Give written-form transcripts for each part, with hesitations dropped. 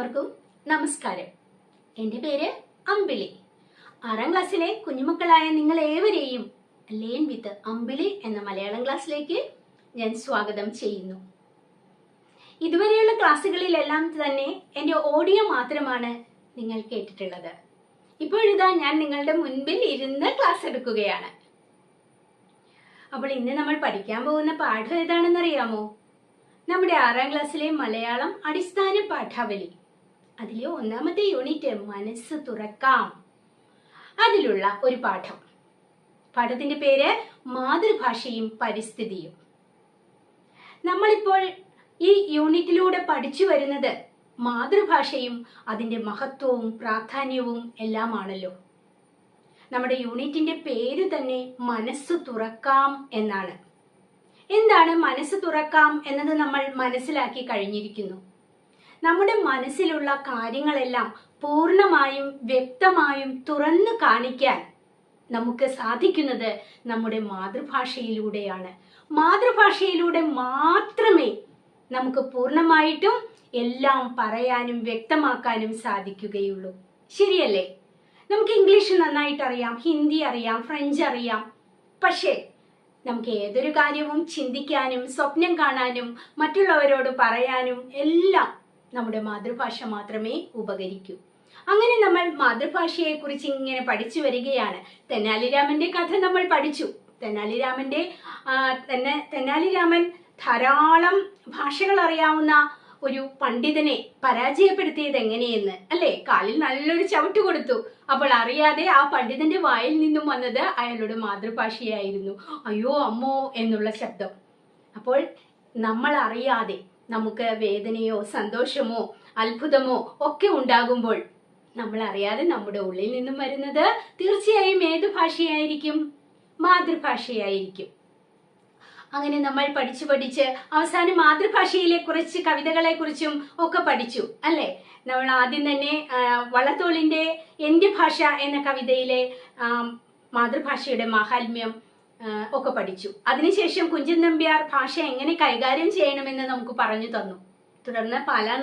എല്ലാവർക്കും നമസ്കാരം. എൻ്റെ പേര് അമ്പിളി. 6ാം ക്ലാസ്സിലെ കുഞ്ഞുമക്കളായ നിങ്ങൾ ഏവരെയും ലേൺ വിത്ത് അമ്പിളി എന്ന മലയാളം ക്ലാസ്സിലേക്ക് ഞാൻ സ്വാഗതം ചെയ്യുന്നു. ഇതുവരെയുള്ള ക്ലാസ്സുകളിലെല്ലാം തന്നെ എൻ്റെ ഓഡിയോ മാത്രമാണ് നിങ്ങൾ കേട്ടിട്ടുള്ളത്. ഇപ്പോഴിതാ ഞാൻ നിങ്ങളുടെ മുൻപിൽ ഇരുന്ന് ക്ലാസ് എടുക്കുകയാണ്. അപ്പോൾ ഇന്ന് നമ്മൾ പഠിക്കാൻ പോകുന്ന പാഠം ഏതാണെന്നറിയാമോ? നമ്മുടെ 6ാം ക്ലാസ്സിലെ മലയാളം അടിസ്ഥാന പാഠാവലി, അതിലെ 1ാമത്തെ യൂണിറ്റ് മനസ്സ് തുറക്കാം, അതിലുള്ള ഒരു പാഠം. പാഠത്തിന്റെ പേര് മാതൃഭാഷയും പരിസ്ഥിതിയും. നമ്മളിപ്പോൾ ഈ യൂണിറ്റിലൂടെ പഠിച്ചു വരുന്നത് മാതൃഭാഷയും അതിന്റെ മഹത്വവും പ്രാധാന്യവും എല്ലാമാണല്ലോ. നമ്മുടെ യൂണിറ്റിന്റെ പേര് തന്നെ മനസ്സ് തുറക്കാം എന്നാണ്. എന്താണ് മനസ്സ് തുറക്കാം എന്നത് നമ്മൾ മനസ്സിലാക്കി കഴിഞ്ഞിരിക്കുന്നു. നമ്മുടെ മനസ്സിലുള്ള കാര്യങ്ങളെല്ലാം പൂർണ്ണമായും വ്യക്തമായും തുറന്നു കാണിക്കാൻ നമുക്ക് സാധിക്കുന്നത് നമ്മുടെ മാതൃഭാഷയിലൂടെയാണ്. മാതൃഭാഷയിലൂടെ മാത്രമേ നമുക്ക് പൂർണ്ണമായിട്ടും എല്ലാം പറയാനും വ്യക്തമാക്കാനും സാധിക്കുകയുള്ളൂ. ശരിയല്ലേ? നമുക്ക് ഇംഗ്ലീഷ് നന്നായിട്ട് അറിയാം, ഹിന്ദി അറിയാം, ഫ്രഞ്ച് അറിയാം. പക്ഷേ നമുക്ക് ഏതൊരു കാര്യവും ചിന്തിക്കാനും സ്വപ്നം കാണാനും മറ്റുള്ളവരോട് പറയാനും എല്ലാം നമ്മുടെ മാതൃഭാഷ മാത്രമേ ഉപകരിക്കൂ. അങ്ങനെ നമ്മൾ മാതൃഭാഷയെ കുറിച്ച് ഇങ്ങനെ പഠിച്ചു വരികയാണ്. തെനാലിരാമന്റെ കഥ നമ്മൾ പഠിച്ചു. തെനാലിരാമൻ ധാരാളം ഭാഷകൾ അറിയാവുന്ന ഒരു പണ്ഡിതനെ പരാജയപ്പെടുത്തിയത് എങ്ങനെയെന്ന്, അല്ലെ? കാലിൽ നല്ലൊരു ചവിട്ട് കൊടുത്തു. അപ്പോൾ അറിയാതെ ആ പണ്ഡിതന്റെ വായിൽ നിന്നും വന്നത് അയാളുടെ മാതൃഭാഷയായിരുന്നു. അയ്യോ അമ്മോ എന്നുള്ള ശബ്ദം. അപ്പോൾ നമ്മൾ അറിയാതെ നമുക്ക് വേദനയോ സന്തോഷമോ അത്ഭുതമോ ഒക്കെ ഉണ്ടാകുമ്പോൾ നമ്മൾ അറിയാതെ നമ്മുടെ ഉള്ളിൽ നിന്നും വരുന്നത് തീർച്ചയായും ഏത് ഭാഷയായിരിക്കും? മാതൃഭാഷയായിരിക്കും. അങ്ങനെ നമ്മൾ പഠിച്ച് അവസാനം മാതൃഭാഷയിലെ കുറച്ച് കവിതകളെ കുറിച്ചും ഒക്കെ പഠിച്ചു, അല്ലെ? നമ്മൾ ആദ്യം തന്നെ വള്ളത്തോളിന്റെ എന്റെ ഭാഷ എന്ന കവിതയിലെ മാതൃഭാഷയുടെ മാഹാത്മ്യം ഒക്കെ പഠിച്ചു. അതിനുശേഷം കുഞ്ചൻ നമ്പ്യാർ ഭാഷ എങ്ങനെ കൈകാര്യം ചെയ്യണമെന്ന് നമുക്ക് പറഞ്ഞു തന്നു. തുടർന്ന് പാലാ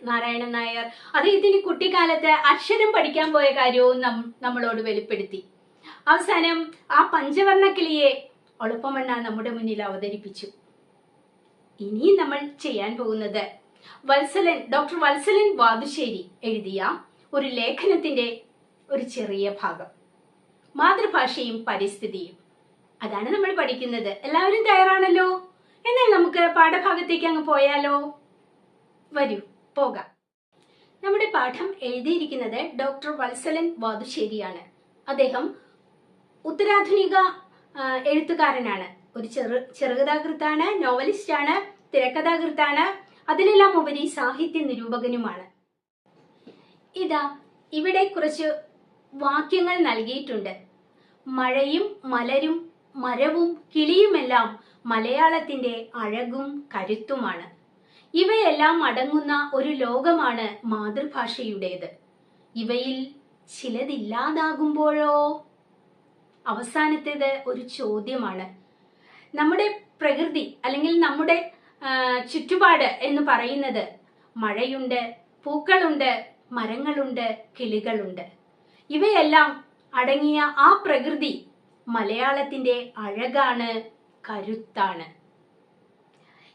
നാരായണൻ നായർ അദ്ദേഹത്തിന് കുട്ടിക്കാലത്ത് അക്ഷരം പഠിക്കാൻ പോയ കാര്യവും നമ്മളോട് വെളിപ്പെടുത്തി. അവസാനം ആ പഞ്ചവർണ്ണ കിളിയെ ഒളുപ്പമണ്ണ നമ്മുടെ മുന്നിൽ അവതരിപ്പിച്ചു. ഇനി നമ്മൾ ചെയ്യാൻ പോകുന്നത് ഡോക്ടർ വത്സലൻ വാതുശ്ശേരി എഴുതിയ ഒരു ലേഖനത്തിന്റെ ഒരു ചെറിയ ഭാഗം, മാതൃഭാഷയും പരിസ്ഥിതിയും. അതാണ് നമ്മൾ പഠിക്കുന്നത്. എല്ലാവരും തയ്യാറാണല്ലോ? എന്നാൽ നമുക്ക് പാഠഭാഗത്തേക്ക് അങ്ങ് പോയാലോ? വരൂ, പോകാം. നമ്മുടെ പാഠം എഴുതിയിരിക്കുന്നത് ഡോക്ടർ വത്സലൻ വാതുശ്ശേരിയാണ്. അദ്ദേഹം ഉത്തരാധുനിക എഴുത്തുകാരനാണ്. ഒരു ചെറുകഥാകൃത്താണ്, നോവലിസ്റ്റാണ്, തിരക്കഥാകൃത്താണ്, അതിലെല്ലാം ഉപരി സാഹിത്യ നിരൂപകനുമാണ്. ഇതാ ഇവിടെ കുറച്ച് വാക്യങ്ങൾ നൽകിയിട്ടുണ്ട്. മഴയും മലരും മരവും കിളിയുമെല്ലാം മലയാളത്തിന്റെ അഴകും കരുത്തുമാണ്. ഇവയെല്ലാം അടങ്ങുന്ന ഒരു ലോകമാണ് മാതൃഭാഷയുടേത്. ഇവയിൽ ചിലതില്ലാതാകുമ്പോഴോ? അവസാനത്തേത് ഒരു ചോദ്യമാണ്. നമ്മുടെ പ്രകൃതി അല്ലെങ്കിൽ നമ്മുടെ ചുറ്റുപാട് എന്ന് പറയുന്നത് മഴയുണ്ട്, പൂക്കളുണ്ട്, മരങ്ങളുണ്ട്, കിളികളുണ്ട്. ഇവയെല്ലാം അടങ്ങിയ ആ പ്രകൃതി മലയാളത്തിന്റെ അഴകാണ്, കരുത്താണ്.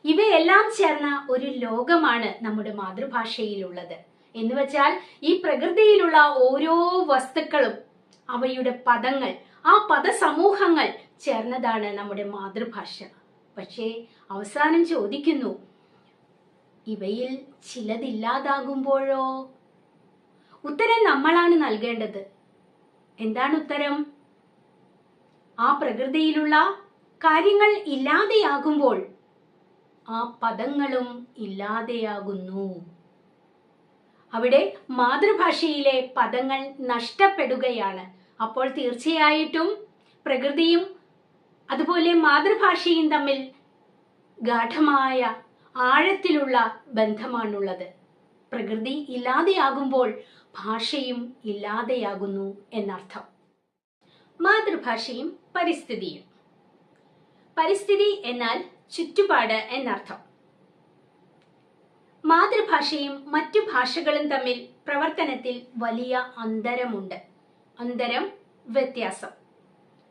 ഇവയെല്ലാം ചേർന്ന ഒരു ലോകമാണ് നമ്മുടെ മാതൃഭാഷയിലുള്ളത്. എന്ന് വെച്ചാൽ ഈ പ്രകൃതിയിലുള്ള ഓരോ വസ്തുക്കളും അവയുടെ പദങ്ങൾ, ആ പദസമൂഹങ്ങൾ ചേർന്നതാണ് നമ്മുടെ മാതൃഭാഷ. പക്ഷേ അവസാനം ചോദിക്കുന്നു, ഇവയിൽ ചിലതില്ലാതാകുമ്പോഴോ? ഉത്തരം നമ്മളാണ് നൽകേണ്ടത്. എന്താണ് ഉത്തരം? ആ പ്രകൃതിയിലുള്ള കാര്യങ്ങൾ ഇല്ലാതെയാകുമ്പോൾ ആ പദങ്ങളും ഇല്ലാതെയാകുന്നു. അവിടെ മാതൃഭാഷയിലെ പദങ്ങൾ നഷ്ടപ്പെടുകയാണ്. അപ്പോൾ തീർച്ചയായിട്ടും പ്രകൃതിയും അതുപോലെ മാതൃഭാഷയും തമ്മിൽ ഗാഢമായ ആഴത്തിലുള്ള ബന്ധമാണുള്ളത്. പ്രകൃതി ഇല്ലാതെയാകുമ്പോൾ ഭാഷയും ഇല്ലാതെയാകുന്നു എന്നർത്ഥം. മാതൃഭാഷയും പരിസ്ഥിതിയും. പരിസ്ഥിതി എന്നാൽ ചുറ്റുപാട് എന്നർത്ഥം. മാതൃഭാഷയും മറ്റു ഭാഷകളും തമ്മിൽ പ്രവർത്തനത്തിൽ വലിയ അന്തരമുണ്ട്. അന്തരം, വ്യത്യാസം.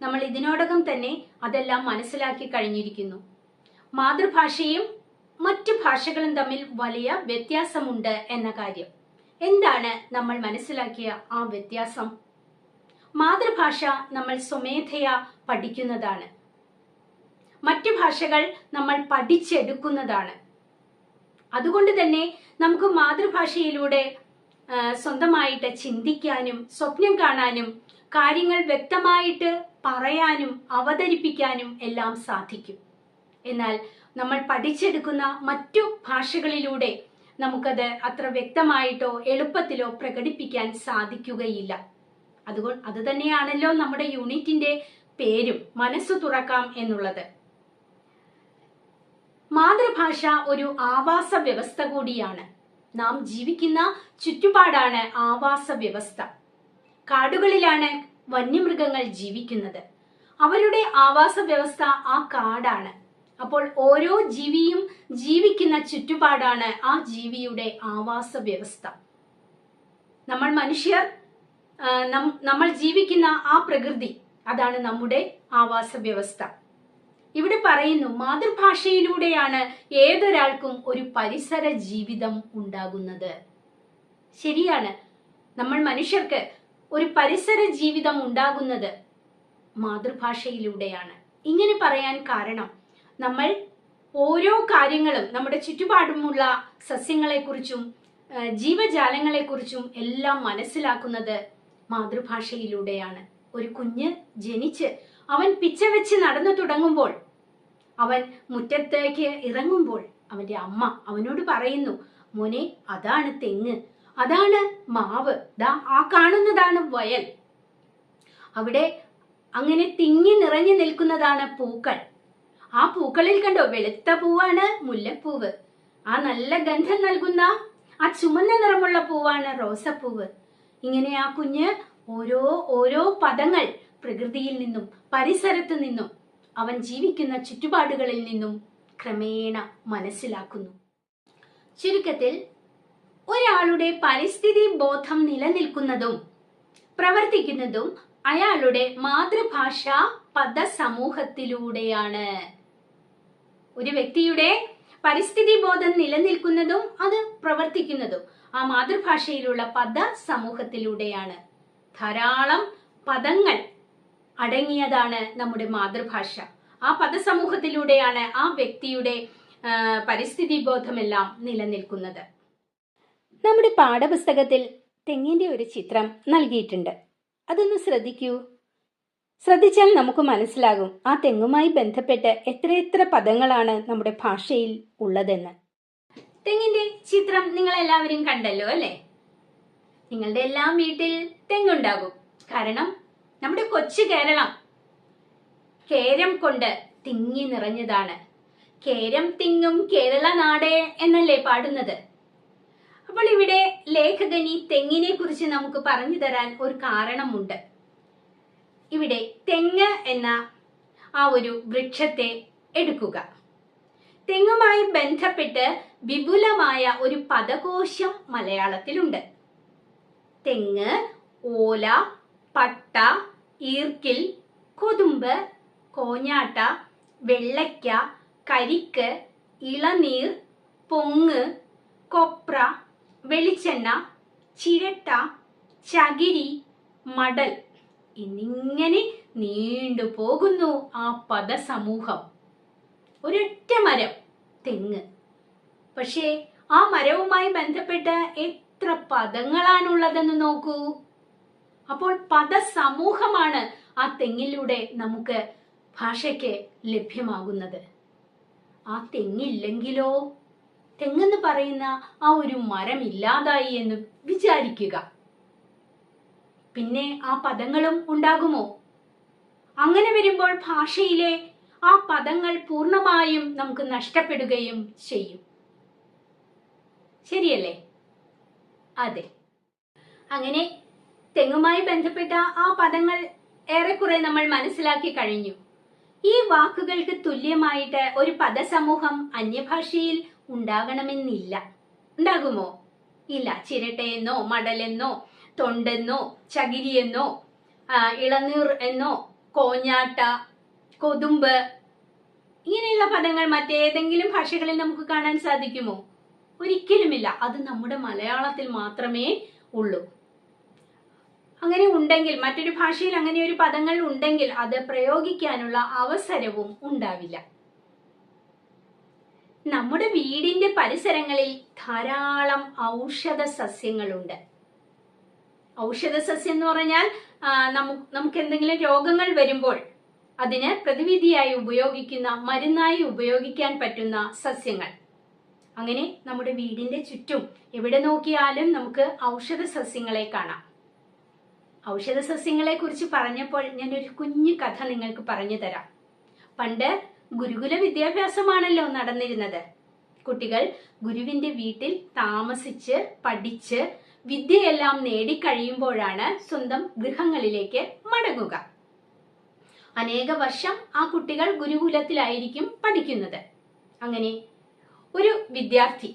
നമ്മൾ ഇതിനോടകം തന്നെ അതെല്ലാം മനസ്സിലാക്കി കഴിഞ്ഞിരിക്കുന്നു. മാതൃഭാഷയും മറ്റു ഭാഷകളും തമ്മിൽ വലിയ വ്യത്യാസമുണ്ട് എന്ന കാര്യം. എന്താണ് നമ്മൾ മനസ്സിലാക്കിയ ആ വ്യത്യാസം? മാതൃഭാഷ നമ്മൾ സ്വമേധയാ പഠിക്കുന്നതാണ്. മറ്റു ഭാഷകൾ നമ്മൾ പഠിച്ചെടുക്കുന്നതാണ്. അതുകൊണ്ട് തന്നെ നമുക്ക് മാതൃഭാഷയിലൂടെ സ്വന്തമായിട്ട് ചിന്തിക്കാനും സ്വപ്നം കാണാനും കാര്യങ്ങൾ വ്യക്തമായിട്ട് പറയാനും അവതരിപ്പിക്കാനും എല്ലാം സാധിക്കും. എന്നാൽ നമ്മൾ പഠിച്ചെടുക്കുന്ന മറ്റു ഭാഷകളിലൂടെ നമുക്കത് അത്ര വ്യക്തമായിട്ടോ എളുപ്പത്തിലോ പ്രകടിപ്പിക്കാൻ സാധിക്കുകയില്ല. അത് തന്നെയാണല്ലോ നമ്മുടെ യൂണിറ്റിന്റെ പേരും, മനസ്സു തുറക്കാം എന്നുള്ളത്. മാതൃഭാഷ ഒരു ആവാസ വ്യവസ്ഥ കൂടിയാണ്. നാം ജീവിക്കുന്ന ചുറ്റുപാടാണ് ആവാസ വ്യവസ്ഥ. കാടുകളിലാണ് വന്യമൃഗങ്ങൾ ജീവിക്കുന്നത്. അവരുടെ ആവാസ വ്യവസ്ഥ ആ കാടാണ്. അപ്പോൾ ഓരോ ജീവിയും ജീവിക്കുന്ന ചുറ്റുപാടാണ് ആ ജീവിയുടെ ആവാസ വ്യവസ്ഥ. നമ്മൾ മനുഷ്യർ നമ്മൾ ജീവിക്കുന്ന ആ പ്രകൃതി, അതാണ് നമ്മുടെ ആവാസ വ്യവസ്ഥ. ഇവിടെ പറയുന്നു, മാതൃഭാഷയിലൂടെയാണ് ഏതൊരാൾക്കും ഒരു പരിസര ജീവിതം ഉണ്ടാകുന്നത്. ശരിയാണ്, നമ്മൾ മനുഷ്യർക്ക് ഒരു പരിസര ജീവിതം ഉണ്ടാകുന്നത് മാതൃഭാഷയിലൂടെയാണ്. ഇങ്ങനെ പറയാൻ കാരണം, നമ്മൾ ഓരോ കാര്യങ്ങളും നമ്മുടെ ചുറ്റുപാടുമുള്ള സസ്യങ്ങളെക്കുറിച്ചും ജീവജാലങ്ങളെക്കുറിച്ചും എല്ലാം മനസ്സിലാക്കുന്നത് മാതൃഭാഷയിലൂടെയാണ്. ഒരു കുഞ്ഞ് ജനിച്ച് അവൻ പിച്ച വെച്ച് നടന്നു തുടങ്ങുമ്പോൾ, അവൻ മുറ്റത്തേക്ക് ഇറങ്ങുമ്പോൾ അവന്റെ അമ്മ അവനോട് പറയുന്നു, മോനെ, അതാണ് തെങ്ങ്, അതാണ് മാവ്, ദാ ആ കാണുന്നതാണ് വയൽ, അവിടെ അങ്ങനെ തിങ്ങി നിറഞ്ഞു നിൽക്കുന്നതാണ് പൂക്കൾ. ആ പൂക്കളിൽ കണ്ടോ, വെളുത്ത പൂവാണ് മുല്ലപ്പൂവ്, ആ നല്ല ഗന്ധം നൽകുന്ന ആ ചുമന്ന നിറമുള്ള പൂവാണ് റോസപ്പൂവ്. ഇങ്ങനെ ആ കുഞ്ഞ് ഓരോ പദങ്ങൾ പ്രകൃതിയിൽ നിന്നും പരിസരത്ത് നിന്നും അവൻ ജീവിക്കുന്ന ചുറ്റുപാടുകളിൽ നിന്നും ക്രമേണ മനസ്സിലാക്കുന്നു. ചുരുക്കത്തിൽ, ഒരാളുടെ പരിസ്ഥിതി ബോധം നിലനിൽക്കുന്നതും പ്രവർത്തിക്കുന്നതും അയാളുടെ മാതൃഭാഷ പദസമൂഹത്തിലൂടെയാണ്. ഒരു വ്യക്തിയുടെ പരിസ്ഥിതി ബോധം നിലനിൽക്കുന്നതും അത് പ്രവർത്തിക്കുന്നതും ആ മാതൃഭാഷയിലുള്ള പദസമൂഹത്തിലൂടെയാണ്. ധാരാളം പദങ്ങൾ അടങ്ങിയതാണ് നമ്മുടെ മാതൃഭാഷ. ആ പദസമൂഹത്തിലൂടെയാണ് ആ വ്യക്തിയുടെ പരിസ്ഥിതി ബോധമെല്ലാം നിലനിൽക്കുന്നത്. നമ്മുടെ പാഠപുസ്തകത്തിൽ തെങ്ങിന്റെ ഒരു ചിത്രം നൽകിയിട്ടുണ്ട്. അതൊന്ന് ശ്രദ്ധിക്കൂ. ശ്രദ്ധിച്ചാൽ നമുക്ക് മനസ്സിലാകും ആ തെങ്ങുമായി ബന്ധപ്പെട്ട് എത്രയെത്ര പദങ്ങളാണ് നമ്മുടെ ഭാഷയിൽ ഉള്ളതെന്ന്. തെങ്ങിന്റെ ചിത്രം നിങ്ങൾ എല്ലാവരും കണ്ടല്ലോ അല്ലേ? നിങ്ങളുടെ എല്ലാം വീട്ടിൽ തെങ്ങുണ്ടാകും. കാരണം നമ്മുടെ കൊച്ചു കേരളം കേരം കൊണ്ട് തിങ്ങി നിറഞ്ഞതാണ്. കേരം തിങ്ങും കേരള നാടേ എന്നല്ലേ പാടുന്നത്. അപ്പോൾ ഇവിടെ ലേഖകൻ ഈ തെങ്ങിനെ കുറിച്ച് നമുക്ക് പറഞ്ഞു തരാൻ ഒരു കാരണമുണ്ട്. ഇവിടെ തെങ്ങ് എന്ന ആ ഒരു വൃക്ഷത്തെ എടുക്കുക. തെങ്ങുമായി ബന്ധപ്പെട്ട് വിപുലമായ ഒരു പദകോശം മലയാളത്തിലുണ്ട്. തെങ്ങ്, ഓല, പട്ട, ഈർക്കിൽ, കൊതുമ്പ്, കോഞ്ഞാട്ട, വെള്ളയ്ക്ക, കരിക്ക്, ഇളനീർ, പൊങ്ങ്, കൊപ്ര, വെളിച്ചെണ്ണ, ചിരട്ട, ചകിരി, മടൽ എന്നിങ്ങനെ നീണ്ടുപോകുന്നു ആ പദസമൂഹം. ഒരൊറ്റ മരം, തെങ്ങ്. പക്ഷേ ആ മരവുമായി ബന്ധപ്പെട്ട് എത്ര പദങ്ങളാണുള്ളതെന്ന് നോക്കൂ. അപ്പോൾ പദസമൂഹമാണ് ആ തെങ്ങിലൂടെ നമുക്ക് ഭാഷയ്ക്ക് ലഭ്യമാകുന്നത്. ആ തെങ്ങില്ലെങ്കിലോ, തെങ്ങെന്ന് പറയുന്ന ആ ഒരു മരം ഇല്ലാതായി എന്ന് വിചാരിക്കുക. പിന്നെ ആ പദങ്ങളും ഉണ്ടാകുമോ? അങ്ങനെ വരുമ്പോൾ ഭാഷയിലെ ആ പദങ്ങൾ പൂർണ്ണമായും നമുക്ക് നഷ്ടപ്പെടുകയും ചെയ്യും. ശരിയല്ലേ? അതെ. അങ്ങനെ തെങ്ങുമായി ബന്ധപ്പെട്ട ആ പദങ്ങൾ ഏറെക്കുറെ നമ്മൾ മനസ്സിലാക്കി കഴിഞ്ഞു. ഈ വാക്കുകൾക്ക് തുല്യമായിട്ട് ഒരു പദസമൂഹം അന്യഭാഷയിൽ ഉണ്ടാകണമെന്നില്ല. ഉണ്ടാകുമോ? ഇല്ല. ചിരട്ടയെന്നോ മടലെന്നോ തൊണ്ടെന്നോ ചകിരിയെന്നോ ഇളനീർ എന്നോ കോഞ്ഞാട്ട, കൊതുമ്പ് ഇങ്ങനെയുള്ള പദങ്ങൾ മറ്റേതെങ്കിലും ഭാഷകളിൽ നമുക്ക് കാണാൻ സാധിക്കുമോ? ഒരിക്കലുമില്ല. അത് നമ്മുടെ മലയാളത്തിൽ മാത്രമേ ഉള്ളൂ. അങ്ങനെ ഉണ്ടെങ്കിൽ, മറ്റൊരു ഭാഷയിൽ അങ്ങനെ ഒരു പദങ്ങൾ ഉണ്ടെങ്കിൽ അത് പ്രയോഗിക്കാനുള്ള അവസരവും ഉണ്ടാവില്ല. നമ്മുടെ വീടിന്റെ പരിസരങ്ങളിൽ ധാരാളം ഔഷധ സസ്യങ്ങളുണ്ട്. ഔഷധ സസ്യം എന്ന് പറഞ്ഞാൽ നമുക്ക് എന്തെങ്കിലും രോഗങ്ങൾ വരുമ്പോൾ അതിന് പ്രതിവിധിയായി ഉപയോഗിക്കുന്ന, മരുന്നായി ഉപയോഗിക്കാൻ പറ്റുന്ന സസ്യങ്ങൾ. അങ്ങനെ നമ്മുടെ വീടിന്റെ ചുറ്റും എവിടെ നോക്കിയാലും നമുക്ക് ഔഷധ സസ്യങ്ങളെ കാണാം. ഔഷധ സസ്യങ്ങളെ കുറിച്ച് പറഞ്ഞപ്പോൾ ഞാനൊരു കുഞ്ഞു കഥ നിങ്ങൾക്ക് പറഞ്ഞു തരാം. പണ്ട് ഗുരുകുല വിദ്യാഭ്യാസമാണല്ലോ നടന്നിരുന്നത്. കുട്ടികൾ ഗുരുവിന്റെ വീട്ടിൽ താമസിച്ച് പഠിച്ച് വിദ്യയെല്ലാം നേടിക്കഴിയുമ്പോഴാണ് സ്വന്തം ഗൃഹങ്ങളിലേക്ക് മടങ്ങുക. അനേക വർഷം ആ കുട്ടികൾ ഗുരുകുലത്തിലായിരിക്കും പഠിക്കുന്നത്. അങ്ങനെ ഒരു വിദ്യാർത്ഥി,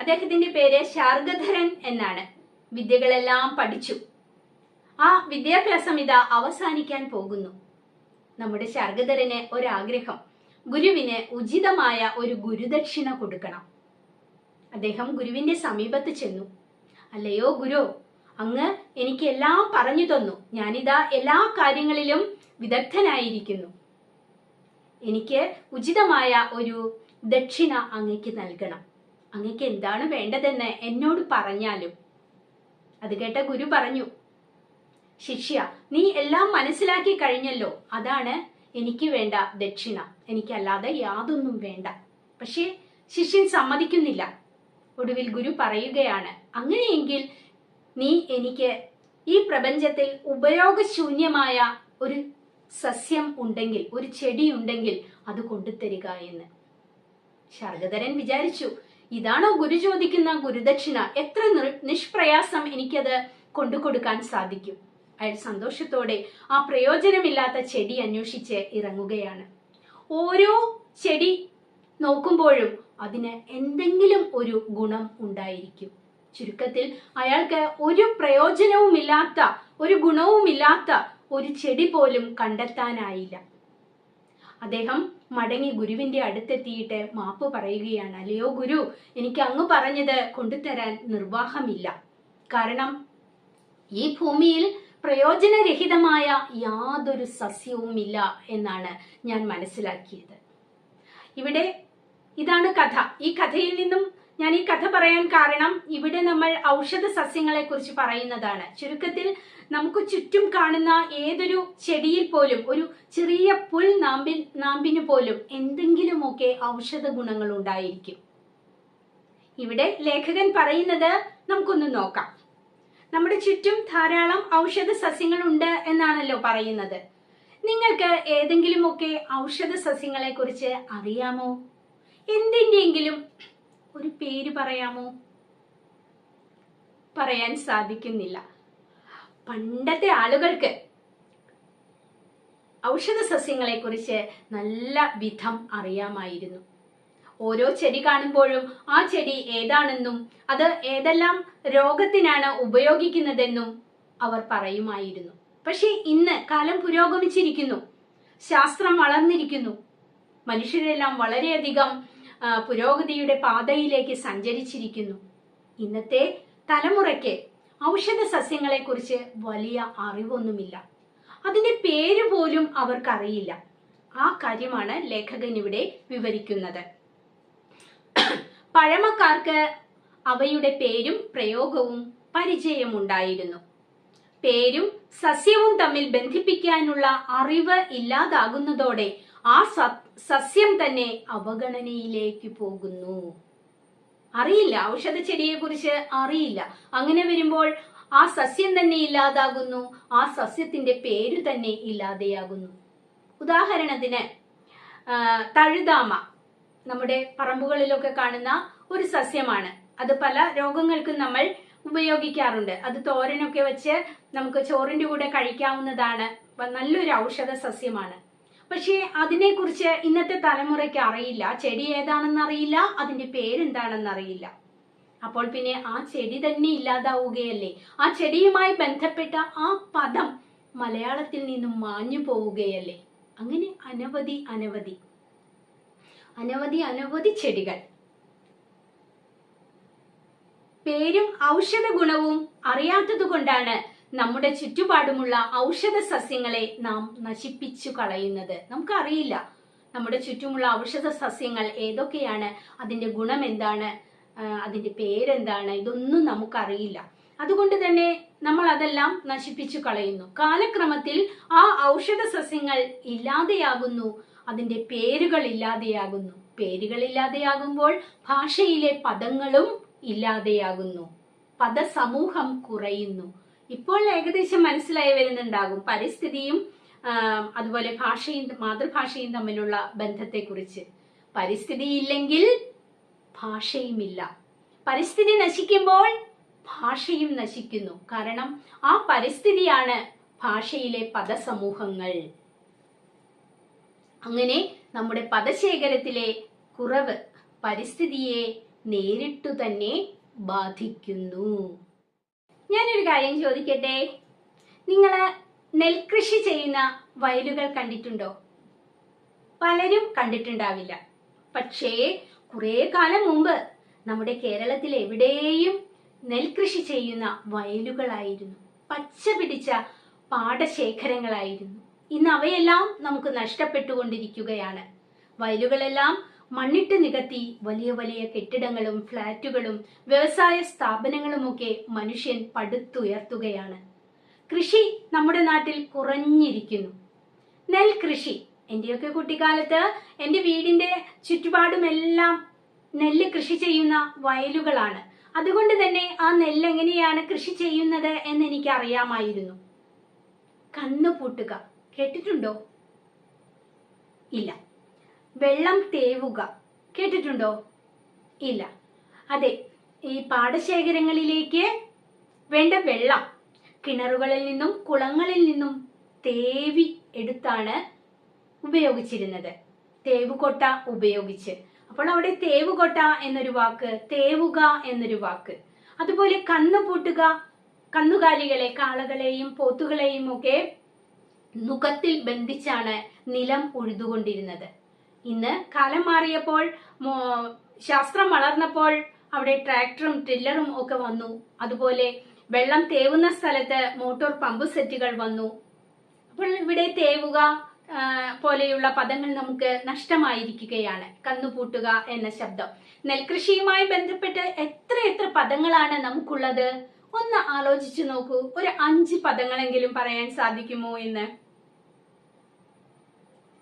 അദ്ദേഹത്തിന്റെ പേര് ശാർഗധരൻ എന്നാണ്, വിദ്യകളെല്ലാം പഠിച്ചു. ആ വിദ്യാഭ്യാസം ഇതാ അവസാനിക്കാൻ പോകുന്നു. നമ്മുടെ ശാർഗധരന് ഒരാഗ്രഹം, ഗുരുവിന് ഉചിതമായ ഒരു ഗുരുദക്ഷിണ കൊടുക്കണം. അദ്ദേഹം ഗുരുവിന്റെ സമീപത്ത് ചെന്നു. അല്ലയോ ഗുരു, അങ്ങ് എനിക്ക് എല്ലാം പറഞ്ഞു തന്നു. ഞാനിതാ എല്ലാ കാര്യങ്ങളിലും വിദഗ്ധനായിരിക്കുന്നു. എനിക്ക് ഉചിതമായ ഒരു ദക്ഷിണ അങ്ങയ്ക്ക് നൽകണം. അങ്ങയ്ക്ക് എന്താണ് വേണ്ടതെന്ന് എന്നോട് പറഞ്ഞാലും. അത് കേട്ട ഗുരു പറഞ്ഞു, ശിഷ്യ, നീ എല്ലാം മനസ്സിലാക്കി കഴിഞ്ഞല്ലോ. അതാണ് എനിക്ക് വേണ്ട ദക്ഷിണ. എനിക്കല്ലാതെ യാതൊന്നും വേണ്ട. പക്ഷേ ശിഷ്യൻ സമ്മതിക്കുന്നില്ല. ഒടുവിൽ ഗുരു പറയുകയാണ്, അങ്ങനെയെങ്കിൽ നീ എനിക്ക് ഈ പ്രപഞ്ചത്തിൽ ഉപയോഗശൂന്യമായ ഒരു സസ്യം ഉണ്ടെങ്കിൽ, ഒരു ചെടി ഉണ്ടെങ്കിൽ അത് കൊണ്ടുതരിക എന്ന്. ശാർഗധരൻ വിചാരിച്ചു, ഇതാണോ ഗുരു ചോദിക്കുന്ന ഗുരുദക്ഷിണ? എത്ര നിഷ്പ്രയാസം എനിക്കത് കൊണ്ടുകൊടുക്കാൻ സാധിക്കും. അയാൾ സന്തോഷത്തോടെ ആ പ്രയോജനമില്ലാത്ത ചെടി അന്വേഷിച്ച് ഇറങ്ങുകയാണ്. ഓരോ ചെടി നോക്കുമ്പോഴും അതിന് എന്തെങ്കിലും ഒരു ഗുണം ഉണ്ടായിരിക്കും. ചുരുക്കത്തിൽ അയാൾക്ക് ഒരു പ്രയോജനവുമില്ലാത്ത, ഒരു ഗുണവുമില്ലാത്ത ഒരു ചെടി പോലും കണ്ടെത്താനായില്ല. അദ്ദേഹം മടങ്ങി ഗുരുവിന്റെ അടുത്തെത്തിയിട്ട് മാപ്പ് പറയുകയാണ്. അല്ലയോ ഗുരു, എനിക്ക് അങ്ങ് പറഞ്ഞത് കൊണ്ടുതരാൻ നിർവാഹമില്ല. കാരണം ഈ ഭൂമിയിൽ പ്രയോജനരഹിതമായ യാതൊരു സസ്യവുമില്ല എന്നാണ് ഞാൻ മനസ്സിലാക്കിയത്. ഇവിടെ ഇതാണ് കഥ. ഈ കഥയിൽ നിന്നും ഞാൻ ഈ കഥ പറയാൻ കാരണം, ഇവിടെ നമ്മൾ ഔഷധ സസ്യങ്ങളെ കുറിച്ച് പറയുന്നതാണ്. ചുരുക്കത്തിൽ നമുക്ക് ചുറ്റും കാണുന്ന ഏതൊരു ചെടിയിൽ പോലും, ഒരു ചെറിയ പുൽ നാമ്പിന് പോലും എന്തെങ്കിലുമൊക്കെ ഔഷധ ഗുണങ്ങൾ ഉണ്ടായിരിക്കും. ഇവിടെ ലേഖകൻ പറയുന്നത് നമുക്കൊന്ന് നോക്കാം. നമ്മുടെ ചുറ്റും ധാരാളം ഔഷധ സസ്യങ്ങൾ ഉണ്ട് എന്നാണല്ലോ പറയുന്നത്. നിങ്ങൾക്ക് ഏതെങ്കിലുമൊക്കെ ഔഷധ സസ്യങ്ങളെ കുറിച്ച് അറിയാമോ? എന്തിന്റെയെങ്കിലും ഒരു പേര് പറയാമോ? പറയാൻ സാധിക്കുന്നില്ല. പണ്ടത്തെ ആളുകൾക്ക് ഔഷധ സസ്യങ്ങളെ കുറിച്ച് നല്ല വിധം അറിയാമായിരുന്നു. ഓരോ ചെടി കാണുമ്പോഴും ആ ചെടി ഏതാണെന്നും അത് ഏതെല്ലാം രോഗത്തിനാണ് ഉപയോഗിക്കുന്നതെന്നും അവർ പറയുമായിരുന്നു. പക്ഷെ ഇന്ന് കാലം പുരോഗമിച്ചിരിക്കുന്നു, ശാസ്ത്രം വളർന്നിരിക്കുന്നു, മനുഷ്യരെല്ലാം വളരെയധികം പുരോഗതിയുടെ പാതയിലേക്ക് സഞ്ചരിച്ചിരിക്കുന്നു. ഇന്നത്തെ തലമുറയ്ക്ക് ഔഷധ സസ്യങ്ങളെ കുറിച്ച് വലിയ അറിവൊന്നുമില്ല. അതിന്റെ പേര് പോലും അവർക്കറിയില്ല. ആ കാര്യമാണ് ലേഖകൻ ഇവിടെ വിവരിക്കുന്നത്. പഴമക്കാർക്ക് അവയുടെ പേരും പ്രയോഗവും പരിചയമുണ്ടായിരുന്നു. പേരും സസ്യവും തമ്മിൽ ബന്ധിപ്പിക്കാനുള്ള അറിവ് ഇല്ലാതാകുന്നതോടെ ആ സസ്യം തന്നെ അവഗണനയിലേക്ക് പോകുന്നു. അറിയില്ല, ഔഷധ ചെടിയെ കുറിച്ച് അറിയില്ല. അങ്ങനെ വരുമ്പോൾ ആ സസ്യം തന്നെ ഇല്ലാതാകുന്നു, ആ സസ്യത്തിന്റെ പേര് തന്നെ ഇല്ലാതെയാകുന്നു. ഉദാഹരണത്തിന് തഴുതാമ നമ്മുടെ പറമ്പുകളിലൊക്കെ കാണുന്ന ഒരു സസ്യമാണ്. അത് പല രോഗങ്ങൾക്കും നമ്മൾ ഉപയോഗിക്കാറുണ്ട്. അത് തോരനൊക്കെ വെച്ച് നമുക്ക് ചോറിന്റെ കൂടെ കഴിക്കാവുന്നതാണ്. നല്ലൊരു ഔഷധ സസ്യമാണ്. പക്ഷേ അതിനെക്കുറിച്ച് ഇന്നത്തെ തലമുറയ്ക്ക് അറിയില്ല. ചെടി ഏതാണെന്ന് അറിയില്ല, അതിന്റെ പേരെന്താണെന്ന് അറിയില്ല. അപ്പോൾ പിന്നെ ആ ചെടി തന്നെ ഇല്ലാതാവുകയല്ലേ? ആ ചെടിയുമായി ബന്ധപ്പെട്ട ആ പദം മലയാളത്തിൽ നിന്നും മാഞ്ഞു പോവുകയല്ലേ? അങ്ങനെ അനവധി അനവധി അനവധി അനവധി ചെടികൾ. പേരും ഔഷധ ഗുണവും അറിയാത്തത് കൊണ്ടാണ് നമ്മുടെ ചുറ്റുപാടുമുള്ള ഔഷധ സസ്യങ്ങളെ നാം നശിപ്പിച്ചു കളയുന്നത്. നമുക്കറിയില്ല നമ്മുടെ ചുറ്റുമുള്ള ഔഷധ സസ്യങ്ങൾ ഏതൊക്കെയാണ്, അതിന്റെ ഗുണം എന്താണ്, അതിന്റെ പേരെന്താണ്, ഇതൊന്നും നമുക്കറിയില്ല. അതുകൊണ്ട് തന്നെ നമ്മൾ അതെല്ലാം നശിപ്പിച്ചു കളയുന്നു. കാലക്രമത്തിൽ ആ ഔഷധ സസ്യങ്ങൾ ഇല്ലാതെയാകുന്നു, അതിന്റെ പേരുകൾ ഇല്ലാതെയാകുന്നു. പേരുകൾ ഇല്ലാതെയാകുമ്പോൾ ഭാഷയിലെ പദങ്ങളും ഇല്ലാതെയാകുന്നു, പദസമൂഹം കുറയുന്നു. ഇപ്പോൾ ഏകദേശം മനസ്സിലായി വരുന്നുണ്ടാകും പരിസ്ഥിതിയും അതുപോലെ ഭാഷയും മാതൃഭാഷയും തമ്മിലുള്ള ബന്ധത്തെക്കുറിച്ച്. പരിസ്ഥിതി ഇല്ലെങ്കിൽ ഭാഷയുമില്ല. പരിസ്ഥിതി നശിക്കുമ്പോൾ ഭാഷയും നശിക്കുന്നു. കാരണം ആ പരിസ്ഥിതിയാണ് ഭാഷയിലെ പദസമൂഹങ്ങൾ. അങ്ങനെ നമ്മുടെ പദശേഖരത്തിലെ കുറവ് പരിസ്ഥിതിയെ നേരിട്ടു തന്നെ ബാധിക്കുന്നു. ഞാനൊരു കാര്യം ചോദിക്കട്ടെ, നിങ്ങള് നെൽകൃഷി ചെയ്യുന്ന വയലുകൾ കണ്ടിട്ടുണ്ടോ? പലരും കണ്ടിട്ടുണ്ടാവില്ല. പക്ഷേ കുറെ കാലം മുമ്പ് നമ്മുടെ കേരളത്തിൽ എവിടെയും നെൽകൃഷി ചെയ്യുന്ന വയലുകളായിരുന്നു, പച്ച പിടിച്ച പാടശേഖരങ്ങളായിരുന്നു. ഇന്ന് അവയെല്ലാം നമുക്ക് നഷ്ടപ്പെട്ടുകൊണ്ടിരിക്കുകയാണ്. വയലുകളെല്ലാം മണ്ണിട്ട് നികത്തി വലിയ വലിയ കെട്ടിടങ്ങളും ഫ്ലാറ്റുകളും വ്യവസായ സ്ഥാപനങ്ങളുമൊക്കെ മനുഷ്യൻ പടുത്തുയർത്തുകയാണ്. കൃഷി നമ്മുടെ നാട്ടിൽ കുറഞ്ഞിരിക്കുന്നു. നെൽകൃഷി, എന്റെയൊക്കെ കുട്ടിക്കാലത്ത് എൻ്റെ വീടിന്റെ ചുറ്റുപാടുമെല്ലാം നെല്ല് കൃഷി ചെയ്യുന്ന വയലുകളാണ്. അതുകൊണ്ട് തന്നെ ആ നെല്ല് എങ്ങനെയാണ് കൃഷി ചെയ്യുന്നത് എന്ന് എനിക്ക് അറിയാമായിരുന്നു. കന്നുപൂട്ടുക കേട്ടിട്ടുണ്ടോ? ഇല്ല. വെള്ളം തേവുക കേട്ടിട്ടുണ്ടോ? ഇല്ല. അതെ, ഈ പാടശേഖരങ്ങളിലേക്ക് വേണ്ട വെള്ളം കിണറുകളിൽ നിന്നും കുളങ്ങളിൽ നിന്നും തേവി എടുത്താണ് ഉപയോഗിച്ചിരുന്നത്, തേവുകൊട്ട ഉപയോഗിച്ച്. അപ്പോൾ അവിടെ തേവുകൊട്ട എന്നൊരു വാക്ക്, തേവുക എന്നൊരു വാക്ക്. അതുപോലെ കന്നുപൂട്ടുക, കന്നുകാലികളെ, കാളകളെയും പോത്തുകളെയും ഒക്കെ നുകത്തിൽ ബന്ധിച്ചാണ് നിലം ഉഴുതുകൊണ്ടിരുന്നത്. ഇന്ന് കാലം മാറിയപ്പോൾ, ശാസ്ത്രം വളർന്നപ്പോൾ അവിടെ ട്രാക്ടറും ട്രില്ലറും ഒക്കെ വന്നു. അതുപോലെ വെള്ളം തേവുന്ന സ്ഥലത്ത് മോട്ടോർ പമ്പ് സെറ്റുകൾ വന്നു. അപ്പോൾ ഇവിടെ തേവുക പോലെയുള്ള പദങ്ങൾ നമുക്ക് നഷ്ടമായിരിക്കുകയാണ്. കന്നുപൂട്ടുക എന്ന ശബ്ദം. നെൽകൃഷിയുമായി ബന്ധപ്പെട്ട് എത്ര എത്ര പദങ്ങളാണ് നമുക്കുള്ളത്? ഒന്ന് ആലോചിച്ചു നോക്കൂ. ഒരു 5 പദങ്ങളെങ്കിലും പറയാൻ സാധിക്കുമോ എന്ന്?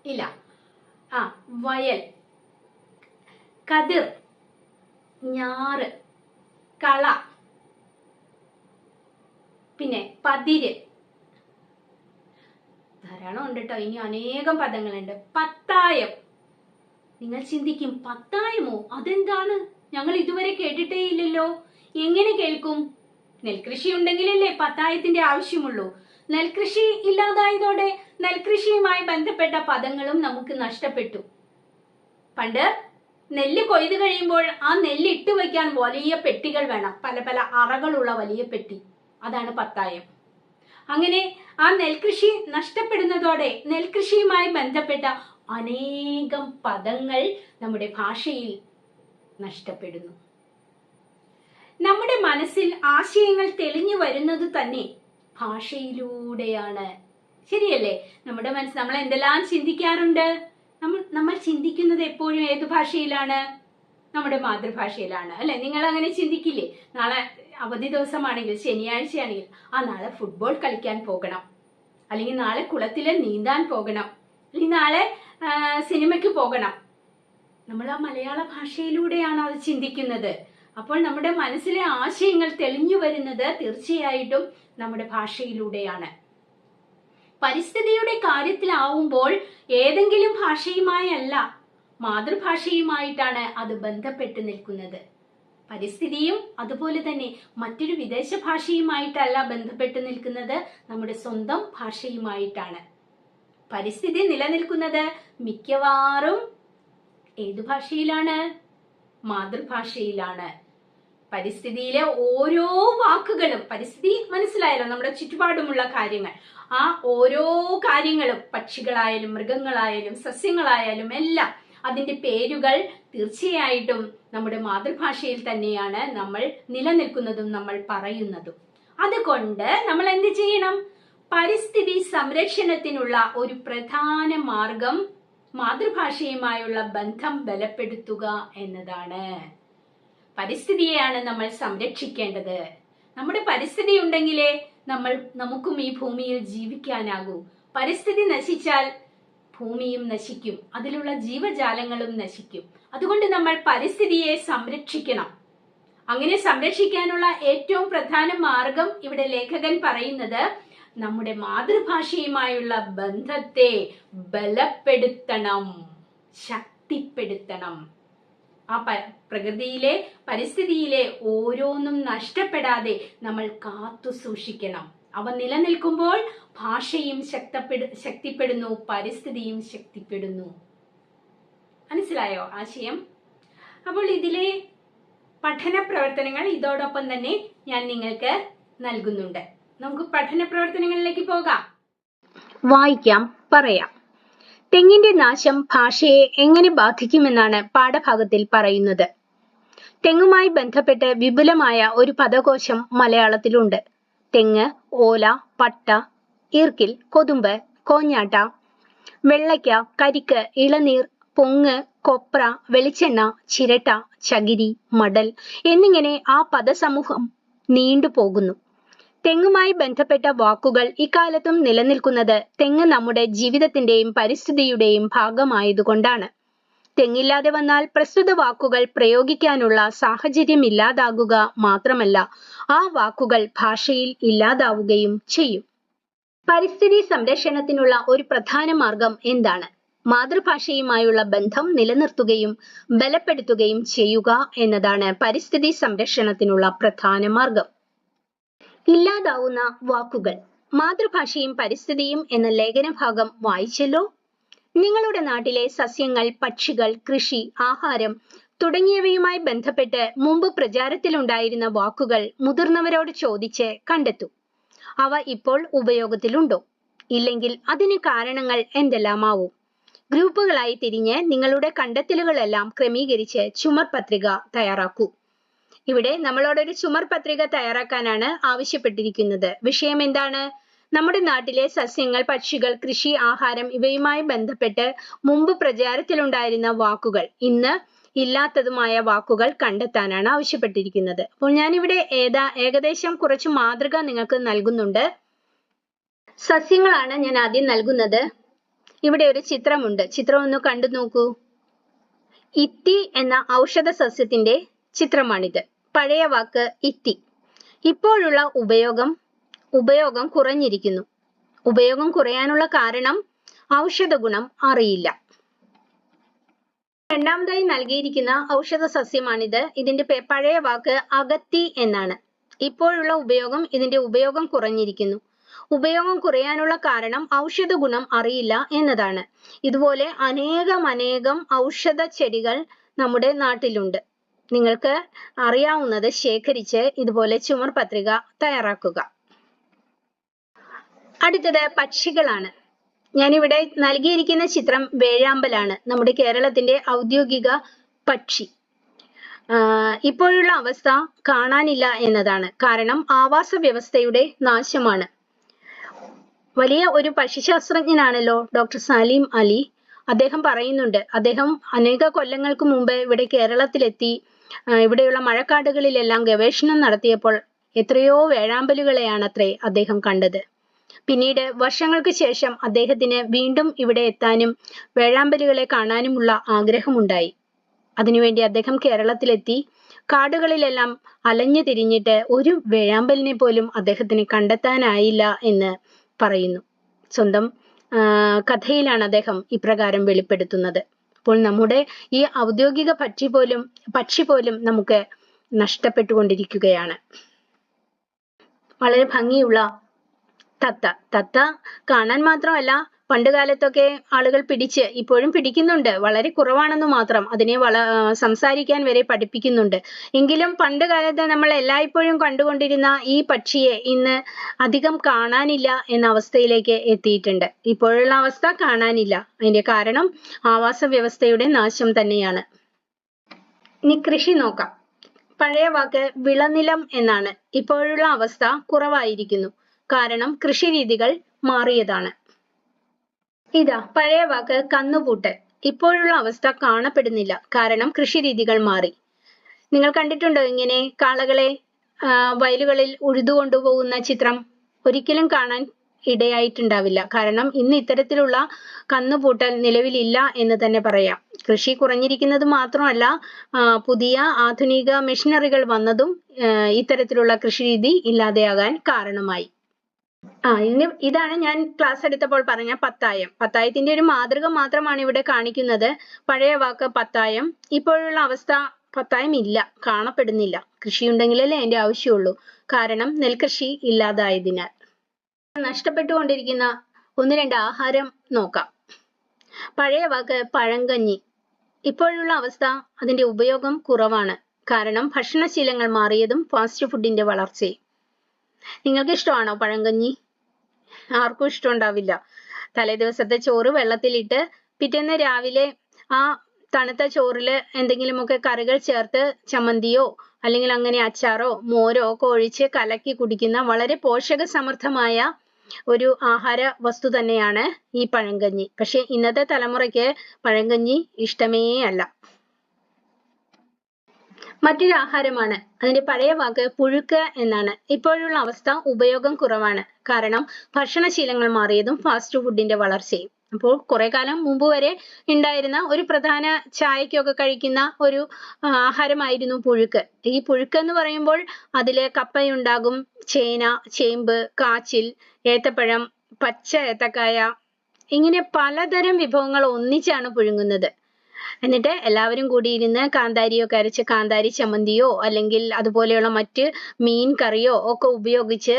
ഇല്ല. വയൽ, കതിർ, ഞാറ്, കള, പിന്നെ പതിര്, ധാരാളം ഉണ്ട് കേട്ടോ. ഇനി അനേകം പദങ്ങളുണ്ട്. പത്തായം. നിങ്ങൾ ചിന്തിക്കും, പത്തായമോ? അതെന്താണ്? ഞങ്ങൾ ഇതുവരെ കേട്ടിട്ടേ ഇല്ലല്ലോ. എങ്ങനെ കേൾക്കും? നെൽകൃഷി ഉണ്ടെങ്കിലല്ലേ പത്തായത്തിന്റെ ആവശ്യമുള്ളൂ. നെൽകൃഷി ഇല്ലാതായതോടെ നെൽകൃഷിയുമായി ബന്ധപ്പെട്ട പദങ്ങളും നമുക്ക് നഷ്ടപ്പെട്ടു. പണ്ട് നെല്ല് കൊയ്തു കഴിയുമ്പോൾ ആ നെല്ല് ഇട്ടുവയ്ക്കാൻ വലിയ പെട്ടികൾ വേണം, പല പല അറകളുള്ള വലിയ പെട്ടി. അതാണ് പത്തായം. അങ്ങനെ ആ നെൽകൃഷി നഷ്ടപ്പെടുന്നതോടെ നെൽകൃഷിയുമായി ബന്ധപ്പെട്ട അനേകം പദങ്ങൾ നമ്മുടെ ഭാഷയിൽ നഷ്ടപ്പെടുന്നു. നമ്മുടെ മനസ്സിൽ ആശയങ്ങൾ തെളിഞ്ഞു വരുന്നത് തന്നെ ഭാഷയിലൂടെയാണ്. ശരിയല്ലേ? നമ്മുടെ മനസ്സ്, നമ്മൾ എന്തെല്ലാം ചിന്തിക്കാറുണ്ട്? നമ്മൾ ചിന്തിക്കുന്നത് എപ്പോഴും ഏതു ഭാഷയിലാണ്? നമ്മുടെ മാതൃഭാഷയിലാണ്, അല്ലെ? നിങ്ങൾ അങ്ങനെ ചിന്തിക്കില്ലേ? നാളെ അവധി ദിവസമാണെങ്കിൽ, ശനിയാഴ്ചയാണെങ്കിൽ, നാളെ ഫുട്ബോൾ കളിക്കാൻ പോകണം, അല്ലെങ്കിൽ നാളെ കുളത്തിൽ നീന്താൻ പോകണം, അല്ലെങ്കിൽ നാളെ സിനിമയ്ക്ക് പോകണം. നമ്മൾ ആ മലയാള ഭാഷയിലൂടെയാണ് അത് ചിന്തിക്കുന്നത്. അപ്പോൾ നമ്മുടെ മനസ്സിലെ ആശയങ്ങൾ തെളിഞ്ഞു വരുന്നത് തീർച്ചയായിട്ടും നമ്മുടെ ഭാഷയിലൂടെയാണ്. പരിസ്ഥിതിയുടെ കാര്യത്തിലാവുമ്പോൾ ഏതെങ്കിലും ഭാഷയുമായല്ല, മാതൃഭാഷയുമായിട്ടാണ് അത് ബന്ധപ്പെട്ട് നിൽക്കുന്നത്. പരിസ്ഥിതിയും അതുപോലെ തന്നെ മറ്റൊരു വിദേശ ഭാഷയുമായിട്ടല്ല ബന്ധപ്പെട്ട് നിൽക്കുന്നത്, നമ്മുടെ സ്വന്തം ഭാഷയുമായിട്ടാണ്. പരിസ്ഥിതി നിലനിൽക്കുന്നത് മിക്കവാറും ഏതു ഭാഷയിലാണ്? മാതൃഭാഷയിലാണ്. പരിസ്ഥിതിയിലെ ഓരോ വാക്കുകളും, പരിസ്ഥിതി മനസ്സിലായല്ലോ, നമ്മുടെ ചുറ്റുപാടുമുള്ള കാര്യങ്ങൾ, ആ ഓരോ കാര്യങ്ങളും, പക്ഷികളായാലും മൃഗങ്ങളായാലും സസ്യങ്ങളായാലും എല്ലാം, അതിന്റെ പേരുകൾ തീർച്ചയായിട്ടും നമ്മുടെ മാതൃഭാഷയിൽ തന്നെയാണ് നമ്മൾ നിലനിൽക്കുന്നതും നമ്മൾ പറയുന്നതും. അതുകൊണ്ട് നമ്മൾ എന്ത് ചെയ്യണം? പരിസ്ഥിതി സംരക്ഷണത്തിനുള്ള ഒരു പ്രധാന മാർഗം മാതൃഭാഷയുമായുള്ള ബന്ധം ബലപ്പെടുത്തുക എന്നതാണ്. പരിസ്ഥിതിയെയാണ് നമ്മൾ സംരക്ഷിക്കേണ്ടത്. നമ്മുടെ പരിസ്ഥിതി ഉണ്ടെങ്കിലേ നമുക്കും ഈ ഭൂമിയിൽ ജീവിക്കാനാകൂ. പരിസ്ഥിതി നശിച്ചാൽ ഭൂമിയും നശിക്കും, അതിലുള്ള ജീവജാലങ്ങളും നശിക്കും. അതുകൊണ്ട് നമ്മൾ പരിസ്ഥിതിയെ സംരക്ഷിക്കണം. അങ്ങനെ സംരക്ഷിക്കാനുള്ള ഏറ്റവും പ്രധാന മാർഗം ഇവിടെ ലേഖകൻ പറയുന്നത് നമ്മുടെ മാതൃഭാഷയുമായുള്ള ബന്ധത്തെ ബലപ്പെടുത്തണം, ശക്തിപ്പെടുത്തണം. ആ പ്രകൃതിയിലെ, പരിസ്ഥിതിയിലെ ഓരോന്നും നഷ്ടപ്പെടാതെ നമ്മൾ കാത്തു സൂക്ഷിക്കണം. അവ നിലനിൽക്കുമ്പോൾ ഭാഷയും ശക്തിപ്പെടുന്നു, പരിസ്ഥിതിയും ശക്തിപ്പെടുന്നു. മനസ്സിലായോ ആശയം? അപ്പോൾ ഇതിലെ പഠന പ്രവർത്തനങ്ങൾ ഇതോടൊപ്പം തന്നെ ഞാൻ നിങ്ങൾക്ക് നൽകുന്നുണ്ട്. നമുക്ക് പഠന പ്രവർത്തനങ്ങളിലേക്ക് പോകാം. വായിക്കാം, പറയാം. തെങ്ങിന്റെ നാശം ഭാഷയെ എങ്ങനെ ബാധിക്കുമെന്നാണ് പാഠഭാഗത്തിൽ പറയുന്നത്. തെങ്ങുമായി ബന്ധപ്പെട്ട് വിപുലമായ ഒരു പദകോശം മലയാളത്തിലുണ്ട്. തെങ്ങ്, ഓല, പട്ട, ഈർക്കിൽ, കൊതുമ്പ്, കോഞ്ഞാട്ട, വെള്ളയ്ക്ക, കരിക്ക്, ഇളനീർ, പൊങ്ങ്, കൊപ്ര, വെളിച്ചെണ്ണ, ചിരട്ട, ചകിരി, മടൽ എന്നിങ്ങനെ ആ പദസമൂഹം നീണ്ടുപോകുന്നു. തെങ്ങുമായി ബന്ധപ്പെട്ട വാക്കുകൾ ഇക്കാലത്തും നിലനിൽക്കുന്നത് തെങ്ങ് നമ്മുടെ ജീവിതത്തിന്റെയും പരിസ്ഥിതിയുടെയും ഭാഗമായതുകൊണ്ടാണ്. തെങ്ങില്ലാതെ വന്നാൽ പ്രസ്തുത വാക്കുകൾ പ്രയോഗിക്കാനുള്ള സാഹചര്യമില്ലാതാകുക മാത്രമല്ല, ആ വാക്കുകൾ ഭാഷയിൽ ഇല്ലാതാവുകയും ചെയ്യും. പരിസ്ഥിതി സംരക്ഷണത്തിനുള്ള ഒരു പ്രധാന മാർഗം എന്താണ്? മാതൃഭാഷയുമായുള്ള ബന്ധം നിലനിർത്തുകയും ബലപ്പെടുത്തുകയും ചെയ്യുക എന്നതാണ് പരിസ്ഥിതി സംരക്ഷണത്തിനുള്ള പ്രധാന മാർഗം. ഇല്ലാതാവുന്ന വാക്കുകൾ. മാതൃഭാഷയും പരിസ്ഥിതിയും എന്ന ലേഖനഭാഗം വായിച്ചല്ലോ. നിങ്ങളുടെ നാട്ടിലെ സസ്യങ്ങൾ, പക്ഷികൾ, കൃഷി, ആഹാരം തുടങ്ങിയവയുമായി ബന്ധപ്പെട്ട് മുമ്പ് പ്രചാരത്തിലുണ്ടായിരുന്ന വാക്കുകൾ മുതിർന്നവരോട് ചോദിച്ച് കണ്ടെത്തൂ. അവ ഇപ്പോൾ ഉപയോഗത്തിലുണ്ടോ? ഇല്ലെങ്കിൽ അതിന് കാരണങ്ങൾ എന്തെല്ലാമാവും? ഗ്രൂപ്പുകളായി തിരിഞ്ഞ് നിങ്ങളുടെ കണ്ടെത്തലുകളെല്ലാം ക്രമീകരിച്ച് ചുമർ പത്രിക തയ്യാറാക്കൂ. ഇവിടെ നമ്മളോടൊരു ചുമർ പത്രിക തയ്യാറാക്കാനാണ് ആവശ്യപ്പെട്ടിരിക്കുന്നത്. വിഷയം എന്താണ്? നമ്മുടെ നാട്ടിലെ സസ്യങ്ങൾ, പക്ഷികൾ, കൃഷി, ആഹാരം ഇവയുമായി ബന്ധപ്പെട്ട് മുമ്പ് പ്രചാരത്തിലുണ്ടായിരുന്ന വാക്കുകൾ, ഇന്ന് ഇല്ലാത്തതുമായ വാക്കുകൾ കണ്ടെത്താനാണ് ആവശ്യപ്പെട്ടിരിക്കുന്നത്. അപ്പോൾ ഞാനിവിടെ ഏകദേശം കുറച്ച് മാതൃക നിങ്ങൾക്ക് നൽകുന്നുണ്ട്. സസ്യങ്ങളാണ് ഞാൻ ആദ്യം നൽകുന്നത്. ഇവിടെ ഒരു ചിത്രമുണ്ട്. ചിത്രം ഒന്ന് കണ്ടു നോക്കൂ. ഇത്തി എന്ന ഔഷധ സസ്യത്തിന്റെ ചിത്രമാണിത്. പഴയ വാക്ക് ഇത്തി. ഇപ്പോഴുള്ള ഉപയോഗം കുറഞ്ഞിരിക്കുന്നു. ഉപയോഗം കുറയാനുള്ള കാരണം ഔഷധ ഗുണം അറിയില്ല. രണ്ടാമതായി നൽകിയിരിക്കുന്ന ഔഷധ സസ്യമാണിത്. ഇതിന്റെ പഴയ വാക്ക് അഗത്തി എന്നാണ്. ഇപ്പോഴുള്ള ഇതിന്റെ ഉപയോഗം കുറഞ്ഞിരിക്കുന്നു. ഉപയോഗം കുറയാനുള്ള കാരണം ഔഷധ ഗുണം അറിയില്ല എന്നതാണ്. ഇതുപോലെ അനേകം ഔഷധ ചെടികൾ നമ്മുടെ നാട്ടിലുണ്ട്. നിങ്ങൾക്ക് അറിയാവുന്നത് ശേഖരിച്ച് ഇതുപോലെ ചുമർ പത്രിക തയ്യാറാക്കുക. അടുത്തത് പക്ഷികളാണ്. ഞാനിവിടെ നൽകിയിരിക്കുന്ന ചിത്രം വേഴാമ്പലാണ്, നമ്മുടെ കേരളത്തിന്റെ ഔദ്യോഗിക പക്ഷി. ഇപ്പോഴുള്ള അവസ്ഥ കാണാനില്ല എന്നതാണ്. കാരണം ആവാസ വ്യവസ്ഥയുടെ നാശമാണ്. വലിയ ഒരു പക്ഷിശാസ്ത്രജ്ഞനാണല്ലോ ഡോക്ടർ സലീം അലി. അദ്ദേഹം പറയുന്നുണ്ട്, അദ്ദേഹം അനേക കൊല്ലങ്ങൾക്ക് മുമ്പ് ഇവിടെ കേരളത്തിലെത്തി ഇവിടെയുള്ള മഴക്കാടുകളിലെല്ലാം ഗവേഷണം നടത്തിയപ്പോൾ എത്രയോ വേഴാമ്പലുകളെയാണത്രേ അദ്ദേഹം കണ്ടത്. പിന്നീട് വർഷങ്ങൾക്ക് ശേഷം അദ്ദേഹത്തിന് വീണ്ടും ഇവിടെ എത്താനും വേഴാമ്പലുകളെ കാണാനുമുള്ള ആഗ്രഹമുണ്ടായി. അതിനുവേണ്ടി അദ്ദേഹം കേരളത്തിലെത്തി. കാടുകളിലെല്ലാം അലഞ്ഞു തിരിഞ്ഞിട്ട് ഒരു വേഴാമ്പലിനെ പോലും അദ്ദേഹത്തിന് കണ്ടെത്താനായില്ല എന്ന് പറയുന്നു. സ്വന്തം കഥയിലാണ് അദ്ദേഹം ഇപ്രകാരം വെളിപ്പെടുത്തുന്നത്. അപ്പോൾ നമ്മുടെ ഈ ഔദ്യോഗിക പക്ഷി പോലും നമുക്ക് നഷ്ടപ്പെട്ടുകൊണ്ടിരിക്കുകയാണ്. വളരെ ഭംഗിയുള്ള തത്ത കാണാൻ മാത്രമല്ല പണ്ടുകാലത്തൊക്കെ ആളുകൾ പിടിച്ച് ഇപ്പോഴും പിടിക്കുന്നുണ്ട്, വളരെ കുറവാണെന്ന് മാത്രം. അതിനെ സംസാരിക്കാൻ വരെ പഠിപ്പിക്കുന്നുണ്ട്. എങ്കിലും പണ്ട് കാലത്ത് നമ്മൾ എല്ലായ്പ്പോഴും കണ്ടുകൊണ്ടിരുന്ന ഈ പക്ഷിയെ ഇന്ന് അധികം കാണാനില്ല എന്ന അവസ്ഥയിലേക്ക് എത്തിയിട്ടുണ്ട്. ഇപ്പോഴുള്ള അവസ്ഥ കാണാനില്ല. അതിന്റെ കാരണം ആവാസ വ്യവസ്ഥയുടെ നാശം തന്നെയാണ്. ഇനി കൃഷി നോക്കാം. പഴയ വാക്ക് വിളനിലം എന്നാണ്. ഇപ്പോഴുള്ള അവസ്ഥ കുറവായിരിക്കുന്നു. കാരണം കൃഷിരീതികൾ മാറിയതാണ്. ഇതാ പഴയ വാക്ക് കന്നുപൂട്ടൽ. ഇപ്പോഴുള്ള അവസ്ഥ കാണപ്പെടുന്നില്ല. കാരണം കൃഷിരീതികൾ മാറി. നിങ്ങൾ കണ്ടിട്ടുണ്ടോ ഇങ്ങനെ കാളകളെ വയലുകളിൽ ഉഴുതുകൊണ്ടുപോകുന്ന ചിത്രം? ഒരിക്കലും കാണാൻ ഇടയായിട്ടുണ്ടാവില്ല. കാരണം ഇന്ന് ഇത്തരത്തിലുള്ള കന്നുപൂട്ടൽ നിലവിലില്ല എന്ന് തന്നെ പറയാം. കൃഷി കുറഞ്ഞിരിക്കുന്നത് മാത്രമല്ല, പുതിയ ആധുനിക മെഷീനറികൾ വന്നതും ഇത്തരത്തിലുള്ള കൃഷിരീതി ഇല്ലാതെയാകാൻ കാരണമായി. ഇതാണ് ഞാൻ ക്ലാസ് എടുത്തപ്പോൾ പറഞ്ഞ പത്തായം. പത്തായത്തിന്റെ ഒരു മാതൃക മാത്രമാണ് ഇവിടെ കാണിക്കുന്നത്. പഴയ വാക്ക് പത്തായം. ഇപ്പോഴുള്ള അവസ്ഥ പത്തായം ഇല്ല, കാണപ്പെടുന്നില്ല. കൃഷിയുണ്ടെങ്കിലല്ലേ അതിന്റെ ആവശ്യമുള്ളൂ. കാരണം നെൽകൃഷി ഇല്ലാതായതിനാൽ. നഷ്ടപ്പെട്ടുകൊണ്ടിരിക്കുന്ന ഒന്ന് രണ്ട് ആഹാരം നോക്കാം. പഴയ വാക്ക് പഴങ്കഞ്ഞി. ഇപ്പോഴുള്ള അവസ്ഥ അതിന്റെ ഉപയോഗം കുറവാണ്. കാരണം ഭക്ഷണശീലങ്ങൾ മാറിയതും ഫാസ്റ്റ് ഫുഡിന്റെ വളർച്ചയും. നിങ്ങൾക്ക് ഇഷ്ടമാണോ പഴങ്കഞ്ഞി? ആർക്കും ഇഷ്ടമുണ്ടാവില്ല. തലേ ദിവസത്തെ ചോറ് വെള്ളത്തിലിട്ട് പിറ്റേന്ന് രാവിലെ ആ തണുത്ത ചോറില് എന്തെങ്കിലുമൊക്കെ കറികൾ ചേർത്ത് ചമ്മന്തിയോ അല്ലെങ്കിൽ അങ്ങനെ അച്ചാറോ മോരോ ഒക്കെ ഒഴിച്ച് കലക്കി കുടിക്കുന്ന വളരെ പോഷക സമൃദ്ധമായ ഒരു ആഹാര വസ്തു തന്നെയാണ് ഈ പഴങ്കഞ്ഞി. പക്ഷെ ഇന്നത്തെ തലമുറയ്ക്ക് പഴങ്കഞ്ഞി ഇഷ്ടമേ അല്ല. മറ്റൊരു ആഹാരമാണ്. അതിന്റെ പഴയ വാക്ക് പുഴുക്ക് എന്നാണ്. ഇപ്പോഴുള്ള അവസ്ഥ ഉപയോഗം കുറവാണ്. കാരണം ഭക്ഷണശീലങ്ങൾ മാറിയതും ഫാസ്റ്റ് ഫുഡിന്റെ വളർച്ചയും. അപ്പോൾ കുറെ കാലം മുമ്പ് വരെ ഉണ്ടായിരുന്ന ഒരു പ്രധാന ചായക്കൊക്കെ കഴിക്കുന്ന ഒരു ആഹാരമായിരുന്നു പുഴുക്ക്. ഈ പുഴുക്ക് എന്ന് പറയുമ്പോൾ അതില് കപ്പയുണ്ടാകും, ചേന, ചേമ്പ്, കാച്ചിൽ, ഏത്തപ്പഴം, പച്ച ഏത്തക്കായ, ഇങ്ങനെ പലതരം വിഭവങ്ങൾ ഒന്നിച്ചാണ് പുഴുങ്ങുന്നത്. എന്നിട്ട് എല്ലാവരും കൂടി ഇരുന്ന് കാന്താരിയൊക്കെ അരച്ച് കാന്താരി ചമ്മന്തിയോ അല്ലെങ്കിൽ അതുപോലെയുള്ള മറ്റ് മീൻ കറിയോ ഒക്കെ ഉപയോഗിച്ച്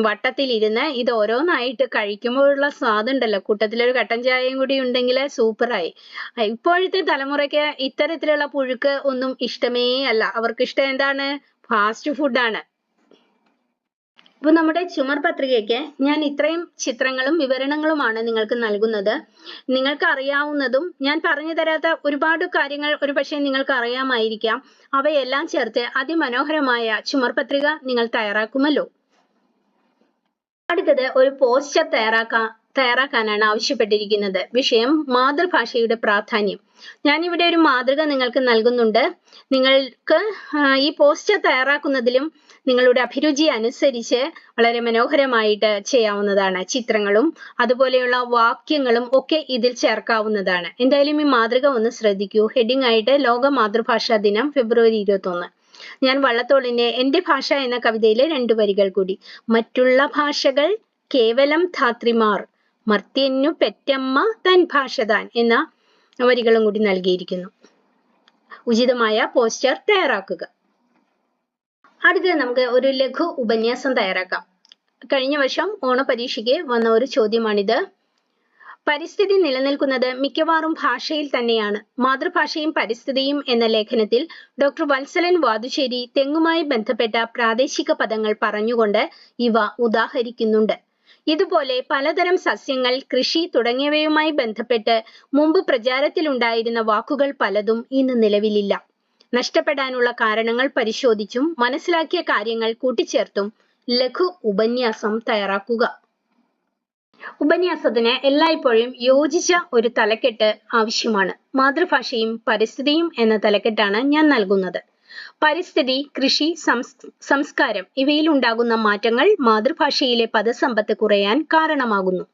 വട്ടത്തിലിരുന്ന് ഇത് ഓരോന്നായിട്ട് കഴിക്കുമ്പോഴുള്ള സ്വാദുണ്ടല്ലോ, കൂട്ടത്തിലൊരു കട്ടൻ ചായയും കൂടി ഉണ്ടെങ്കിൽ സൂപ്പറായി. ഇപ്പോഴത്തെ തലമുറയ്ക്ക് ഇത്തരത്തിലുള്ള പുഴുക്ക് ഒന്നും ഇഷ്ടമേ അല്ല. അവർക്ക് ഇഷ്ടം എന്താണ്? ഫാസ്റ്റ് ഫുഡാണ്. അപ്പൊ നമ്മുടെ ചുമർ പത്രികയ്ക്ക് ഞാൻ ഇത്രയും ചിത്രങ്ങളും വിവരണങ്ങളുമാണ് നിങ്ങൾക്ക് നൽകുന്നത്. നിങ്ങൾക്ക് അറിയാവുന്നതും ഞാൻ പറഞ്ഞു തരാത്ത ഒരുപാട് കാര്യങ്ങൾ ഒരുപക്ഷെ നിങ്ങൾക്ക് അറിയാമായിരിക്കാം. അവയെല്ലാം ചേർത്ത് അതിമനോഹരമായ ചുമർ പത്രിക നിങ്ങൾ തയ്യാറാക്കുമല്ലോ. അടുത്തത് ഒരു പോസ്റ്റർ തയ്യാറാക്കാനാണ് ആവശ്യപ്പെട്ടിരിക്കുന്നത്. വിഷയം മാതൃഭാഷയുടെ പ്രാധാന്യം. ഞാനിവിടെ ഒരു മാതൃക നിങ്ങൾക്ക് നൽകുന്നുണ്ട്. നിങ്ങൾക്ക് ഈ പോസ്റ്റർ തയ്യാറാക്കുന്നതിലും നിങ്ങളുടെ അഭിരുചി അനുസരിച്ച് വളരെ മനോഹരമായിട്ട് ചെയ്യാവുന്നതാണ്. ചിത്രങ്ങളും അതുപോലെയുള്ള വാക്യങ്ങളും ഒക്കെ ഇതിൽ ചേർക്കാവുന്നതാണ്. എന്തായാലും ഈ മാതൃക ഒന്ന് ശ്രദ്ധിക്കൂ. ഹെഡിങ് ആയിട്ട് ലോക മാതൃഭാഷാ ദിനം ഫെബ്രുവരി 21. ഞാൻ വള്ളത്തോളിന്റെ എന്റെ ഭാഷ എന്ന കവിതയിലെ 2 വരികൾ കൂടി. മറ്റുള്ള ഭാഷകൾ കേവലം ധാത്രിമാർ, മർത്യന്നു പെറ്റമ്മ തൻ ഭാഷ താൻ എന്ന വരികളും കൂടി നൽകിയിരിക്കുന്നു. ഉചിതമായ പോസ്റ്റർ തയ്യാറാക്കുക. അടുത്തത് നമുക്ക് ഒരു ലഘു ഉപന്യാസം തയ്യാറാക്കാം. കഴിഞ്ഞ വർഷം ഓണപരീക്ഷയ്ക്ക് വന്ന ഒരു ചോദ്യമാണിത്. പരിസ്ഥിതി നിലനിൽക്കുന്നത് മിക്കവാറും ഭാഷയിൽ തന്നെയാണ്. മാതൃഭാഷയും പരിസ്ഥിതിയും എന്ന ലേഖനത്തിൽ ഡോക്ടർ വത്സലൻ വാതുശ്ശേരി തെങ്ങുമായി ബന്ധപ്പെട്ട പ്രാദേശിക പദങ്ങൾ പറഞ്ഞുകൊണ്ട് ഇവ ഉദാഹരിക്കുന്നുണ്ട്. ഇതുപോലെ പലതരം സസ്യങ്ങൾ, കൃഷി തുടങ്ങിയവയുമായി ബന്ധപ്പെട്ട് മുമ്പ് പ്രചാരത്തിലുണ്ടായിരുന്ന വാക്കുകൾ പലതും ഇന്ന് നിലവിലില്ല. നഷ്ടപ്പെടാനുള്ള കാരണങ്ങൾ പരിശോധിച്ചും മനസ്സിലാക്കിയ കാര്യങ്ങൾ കൂട്ടിച്ചേർത്തും ലഘു ഉപന്യാസം തയ്യാറാക്കുക. ഉപന്യാസത്തിന് എല്ലായ്പ്പോഴും യോജിച്ച ഒരു തലക്കെട്ട് ആവശ്യമാണ്. മാതൃഭാഷയും പരിസ്ഥിതിയും എന്ന തലക്കെട്ടാണ് ഞാൻ നൽകുന്നത്. പരിസ്ഥിതി, കൃഷി, സംസ്കാരം ഇവയിൽ ഉണ്ടാകുന്ന മാറ്റങ്ങൾ മാതൃഭാഷയിലെ പദസമ്പത്ത് കുറയാൻ കാരണമാകുന്നു.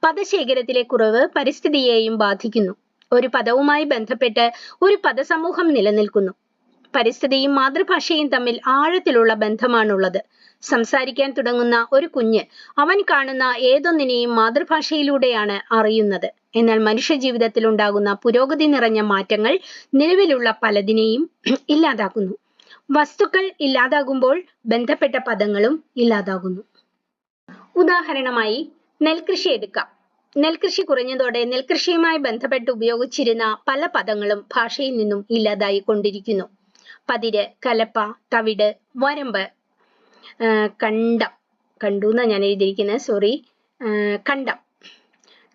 പദശേഖരത്തിലെ കുറവ് പരിസ്ഥിതിയെയും ബാധിക്കുന്നു. ഒരു പദവുമായി ബന്ധപ്പെട്ട് ഒരു പദസമൂഹം നിലനിൽക്കുന്നു. പരിസ്ഥിതിയും മാതൃഭാഷയും തമ്മിൽ ആഴത്തിലുള്ള ബന്ധമാണുള്ളത്. സംസാരിക്കാൻ തുടങ്ങുന്ന ഒരു കുഞ്ഞ് അവൻ കാണുന്ന ഏതൊന്നിനെയും മാതൃഭാഷയിലൂടെയാണ് അറിയുന്നത്. എന്നാൽ മനുഷ്യ ജീവിതത്തിൽ ഉണ്ടാകുന്ന പുരോഗതി നിറഞ്ഞ മാറ്റങ്ങൾ നിലവിലുള്ള പലതിനെയും ഇല്ലാതാക്കുന്നു. വസ്തുക്കൾ ഇല്ലാതാകുമ്പോൾ ബന്ധപ്പെട്ട പദങ്ങളും ഇല്ലാതാകുന്നു. ഉദാഹരണമായി നെൽകൃഷി എടുക്കാം. നെൽകൃഷി കുറഞ്ഞതോടെ നെൽകൃഷിയുമായി ബന്ധപ്പെട്ട് ഉപയോഗിച്ചിരുന്ന പല പദങ്ങളും ഭാഷയിൽ നിന്നും ഇല്ലാതായി കൊണ്ടിരിക്കുന്നു. പതിര്, കലപ്പ, തവിട്, വരമ്പ്, കണ്ടം, കണ്ടു എന്നാ ഞാൻ എഴുതിയിരിക്കുന്നത്, സോറി, കണ്ടം,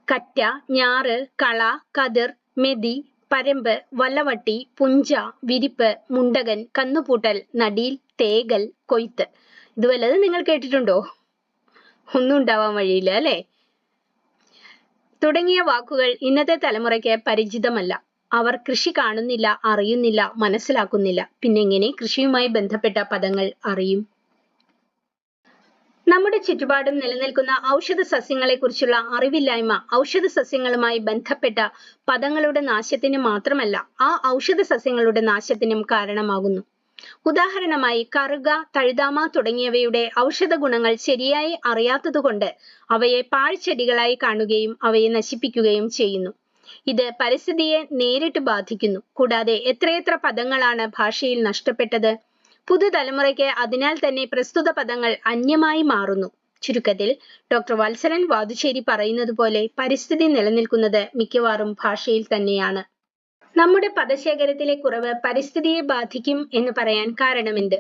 കറ്റ, ഞാറ്, കള, കതിർ, മെതി, പരമ്പ്, വല്ലവട്ടി, പുഞ്ച, വിരിപ്പ്, മുണ്ടകൻ, കന്നുപൂട്ടൽ, നടീൽ, തേകൽ, കൊയ്ത്ത്. ഇത് വല്ലതും നിങ്ങൾ കേട്ടിട്ടുണ്ടോ? ഒന്നും ഉണ്ടാവാൻ വഴിയില്ല അല്ലെ? തുടങ്ങിയ വാക്കുകൾ ഇന്നത്തെ തലമുറയ്ക്ക് പരിചിതമല്ല. അവർ കൃഷി കാണുന്നില്ല, അറിയുന്നില്ല, മനസ്സിലാക്കുന്നില്ല. പിന്നെങ്ങനെ കൃഷിയുമായി ബന്ധപ്പെട്ട പദങ്ങൾ അറിയും? നമ്മുടെ ചുറ്റുപാടും നിലനിൽക്കുന്ന ഔഷധ സസ്യങ്ങളെ കുറിച്ചുള്ള അറിവില്ലായ്മ ഔഷധ സസ്യങ്ങളുമായി ബന്ധപ്പെട്ട പദങ്ങളുടെ നാശത്തിന് മാത്രമല്ല, ആ ഔഷധ സസ്യങ്ങളുടെ നാശത്തിനും കാരണമാകുന്നു. ഉദാഹരണമായി കറുക, തഴുതാമ തുടങ്ങിയവയുടെ ഔഷധ ഗുണങ്ങൾ ശരിയായി അറിയാത്തതുകൊണ്ട് അവയെ പാഴ്ചെടികളായി കാണുകയും അവയെ നശിപ്പിക്കുകയും ചെയ്യുന്നു. ഇത് പരിസ്ഥിതിയെ നേരിട്ട് ബാധിക്കുന്നു. കൂടാതെ എത്രയെത്ര പദങ്ങളാണ് ഭാഷയിൽ നഷ്ടപ്പെട്ടത്. പുതുതലമുറയ്ക്ക് അതിനാൽ തന്നെ പ്രസ്തുത പദങ്ങൾ അന്യമായി മാറുന്നു. ചുരുക്കത്തിൽ ഡോക്ടർ വത്സലൻ വാതുശ്ശേരി പറയുന്നത് പോലെ പരിസ്ഥിതി നിലനിൽക്കുന്നത് മിക്കവാറും ഭാഷയിൽ തന്നെയാണ്. നമ്മുടെ പദശേഖരത്തിലെ കുറവ് പരിസ്ഥിതിയെ ബാധിക്കും എന്ന് പറയാൻ കാരണമെന്ത്?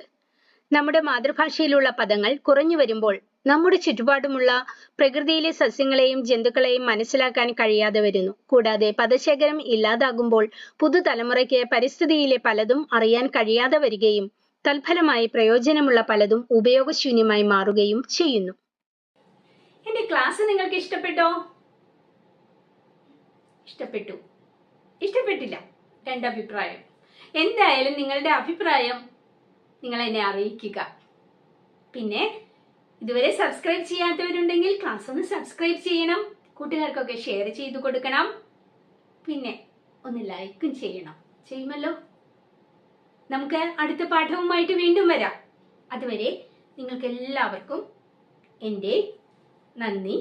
നമ്മുടെ മാതൃഭാഷയിലുള്ള പദങ്ങൾ കുറഞ്ഞു വരുമ്പോൾ നമ്മുടെ ചുറ്റുപാടുമുള്ള പ്രകൃതിയിലെ സസ്യങ്ങളെയും ജന്തുക്കളെയും മനസ്സിലാക്കാൻ കഴിയാതെ വരുന്നു. കൂടാതെ പദശേഖരം ഇല്ലാതാകുമ്പോൾ പുതുതലമുറയ്ക്ക് പരിസ്ഥിതിയിലെ പലതും അറിയാൻ കഴിയാതെ വരികയും തൽഫലമായി പ്രയോജനമുള്ള പലതും ഉപയോഗശൂന്യമായി മാറുകയും ചെയ്യുന്നു. എന്റെ ക്ലാസ് നിങ്ങൾക്ക് ഇഷ്ടപ്പെട്ടോ? ഇഷ്ടപ്പെട്ടു? ഇഷ്ടപ്പെട്ടില്ല? രണ്ടഭിപ്രായം. എന്തായാലും നിങ്ങളുടെ അഭിപ്രായം നിങ്ങൾ എന്നെ അറിയിക്കുക. പിന്നെ ഇതുവരെ സബ്സ്ക്രൈബ് ചെയ്യാത്തവരുണ്ടെങ്കിൽ ക്ലാസ് ഒന്ന് സബ്സ്ക്രൈബ് ചെയ്യണം, കൂട്ടുകാർക്കൊക്കെ ഷെയർ ചെയ്തു കൊടുക്കണം, പിന്നെ ഒന്ന് ലൈക്കും ചെയ്യണം. ചെയ്യുമല്ലോ? നമുക്ക് അടുത്ത പാഠവുമായിട്ട് വീണ്ടും വരാം. അതുവരെ നിങ്ങൾക്ക് എല്ലാവർക്കും എൻ്റെ നന്ദി.